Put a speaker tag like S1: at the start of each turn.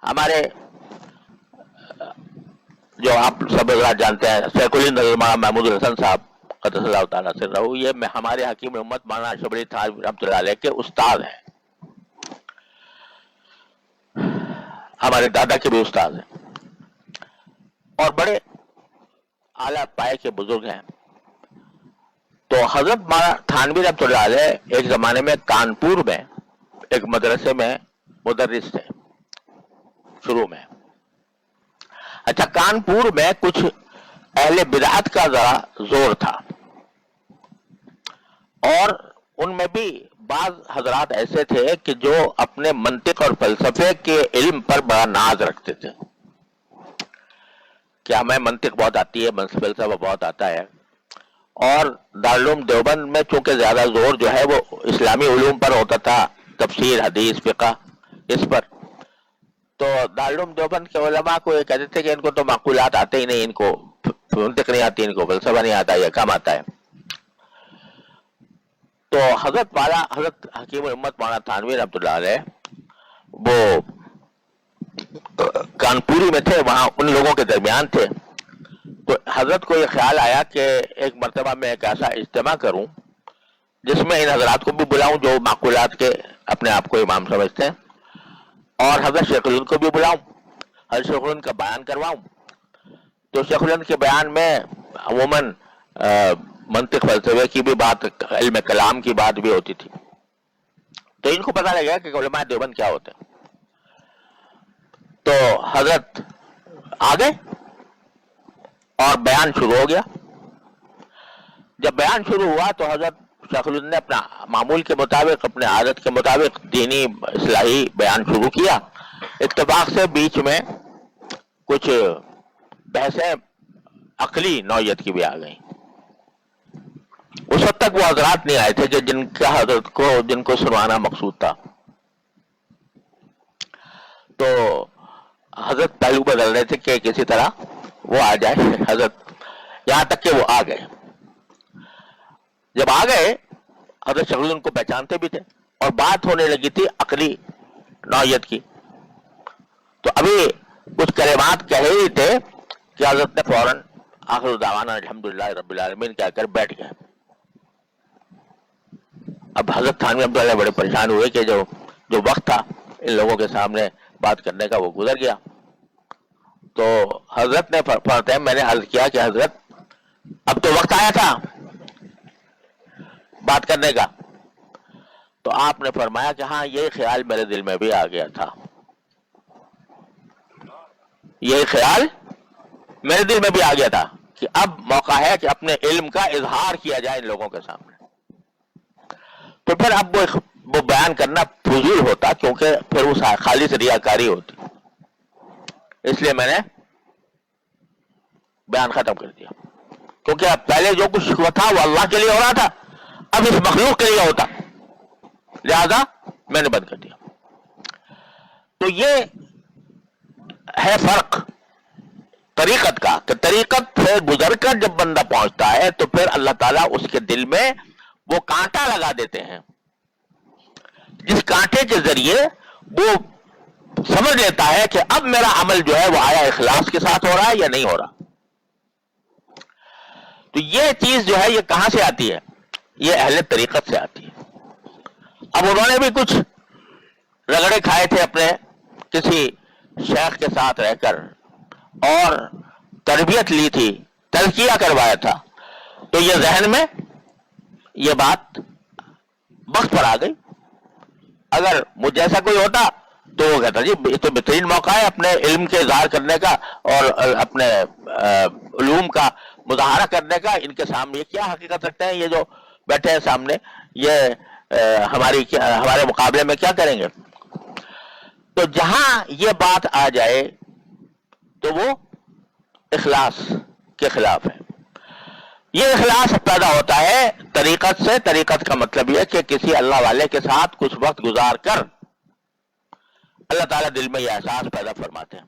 S1: ہمارے جو آپ سب حضرات جانتے ہیں شیخ الہند حضرت مولانا محمود الحسن صاحب قدس اللہ تعالیٰ سے رہو، یہ ہمارے حکیم امت مولانا اشرف علی تھانوی رحمۃ اللہ علیہ کے استاد ہیں، ہمارے دادا کے بھی استاد ہیں اور بڑے اعلیٰ پائے کے بزرگ ہیں۔ تو حضرت مولانا تھانوی رحمۃ اللہ علیہ ایک زمانے میں کانپور میں ایک مدرسے میں مدرس تھے شروع میں۔ اچھا، کانپور میں کچھ اہل بدعت کا ذرا زور تھا، اور ان میں بھی بعض حضرات ایسے تھے کہ جو اپنے منطق اور فلسفے کے علم پر بڑا ناز رکھتے تھے کہ ہمیں منطق بہت آتی ہے، فلسفہ بہت آتا ہے، اور دارالعلوم دیوبند میں چونکہ زیادہ زور جو ہے وہ اسلامی علوم پر ہوتا تھا، تفسیر، حدیث، فقہ، اس پر، تو دارالعلوم دیوبند کے علماء کو یہ کہتے تھے کہ ان کو تو معقولات آتے ہی نہیں، ان کو منطق نہیں آتی، ان کو فلسفہ نہیں آتا، یہ کم آتا ہے۔ تو حضرت حکیم امت مولانا تھانوی رحمۃ اللہ علیہ وہ کانپوری میں تھے، وہاں ان لوگوں کے درمیان تھے۔ تو حضرت کو یہ خیال آیا کہ ایک مرتبہ میں ایک ایسا اجتماع کروں جس میں ان حضرات کو بھی بلاؤں جو معقولات کے اپنے آپ کو امام سمجھتے ہیں، اور حضرت شیخ الہند کو بھی بلاؤں، حضرت شیخ الہند کا بیان کرواؤں۔ تو شیخ الہند کے بیان میں عموماً منطق فلسفے کی بھی بات، علم کلام کی بات بھی ہوتی تھی۔ تو ان کو پتہ لگا کہ علماء دیوبند کیا ہوتے ہیں۔ تو حضرت آ گئے اور بیان شروع ہو گیا۔ جب بیان شروع ہوا تو حضرت شیخ الہند نے اپنا معمول کے مطابق، اپنے عادت کے مطابق دینی اصلاحی بیان شروع کیا۔ اتفاق سے بیچ میں کچھ بحثیں عقلی نوعیت کی بھی آ گئیں۔ اس وقت تک وہ حضرات نہیں آئے تھے کہ جن کو سنوانا مقصود تھا۔ تو حضرت پہلو بدل رہے تھے کہ کسی طرح وہ آ جائے حضرت، یہاں تک کہ وہ آ گئے۔ جب آ گئے، حضرت شیخ الہند کو پہچانتے بھی تھے اور بات ہونے لگی تھی عقلی نوعیت کی۔ تو ابھی کچھ کلمات کہہ ہی تھے کہ حضرت نے فوراً آخر دعوانا الحمدللہ رب العالمین کہہ کر بیٹھ گئے۔ اب حضرت تھانوی رحمۃ اللہ بڑے پریشان ہوئے کہ جو وقت تھا ان لوگوں کے سامنے بات کرنے کا وہ گزر گیا۔ تو حضرت نے فرمایا، میں نے عرض کیا کہ حضرت اب تو وقت آیا تھا بات کرنے کا۔ تو آپ نے فرمایا کہ ہاں، یہ خیال میرے دل میں بھی آ گیا تھا، یہ خیال میرے دل میں بھی آ گیا تھا کہ اب موقع ہے کہ اپنے علم کا اظہار کیا جائے ان لوگوں کے سامنے۔ تو پھر اب وہ بیان کرنا فضول ہوتا، کیونکہ پھر وہ خالص ریاکاری ہوتی، اس لیے میں نے بیان ختم کر دیا، کیونکہ اب پہلے جو کچھ تھا وہ اللہ کے لیے ہو رہا تھا، اب اس مخلوق کے لیے ہوتا، لہذا میں نے بند کر دیا۔ تو یہ ہے فرق طریقت کا، کہ طریقت سے گزر کر جب بندہ پہنچتا ہے تو پھر اللہ تعالیٰ اس کے دل میں وہ کانٹا لگا دیتے ہیں، جس کانٹے کے ذریعے وہ سمجھ لیتا ہے کہ اب میرا عمل جو ہے وہ آیا اخلاص کے ساتھ ہو رہا ہے یا نہیں ہو رہا۔ تو یہ چیز جو ہے یہ کہاں سے آتی ہے؟ یہ اہل طریقت سے آتی ہے۔ اب انہوں نے بھی کچھ رگڑے کھائے تھے اپنے کسی شیخ کے ساتھ رہ کر، اور تربیت لی تھی، تزکیہ کروایا تھا، تو یہ ذہن میں یہ بات وقت پر آ گئی۔ اگر مجھ جیسا کوئی ہوتا تو وہ کہتا جی یہ تو بہترین موقع ہے اپنے علم کے اظہار کرنے کا اور اپنے علوم کا مظاہرہ کرنے کا، ان کے سامنے یہ کیا حقیقت رکھتے ہیں، یہ جو بیٹھے ہیں سامنے، یہ ہمارے مقابلے میں کیا کریں گے۔ تو جہاں یہ بات آ جائے تو وہ اخلاص کے خلاف ہے۔ یہ اخلاص پیدا ہوتا ہے طریقت سے۔ طریقت کا مطلب یہ کہ کسی اللہ والے کے ساتھ کچھ وقت گزار کر اللہ تعالیٰ دل میں یہ احساس پیدا فرماتے ہیں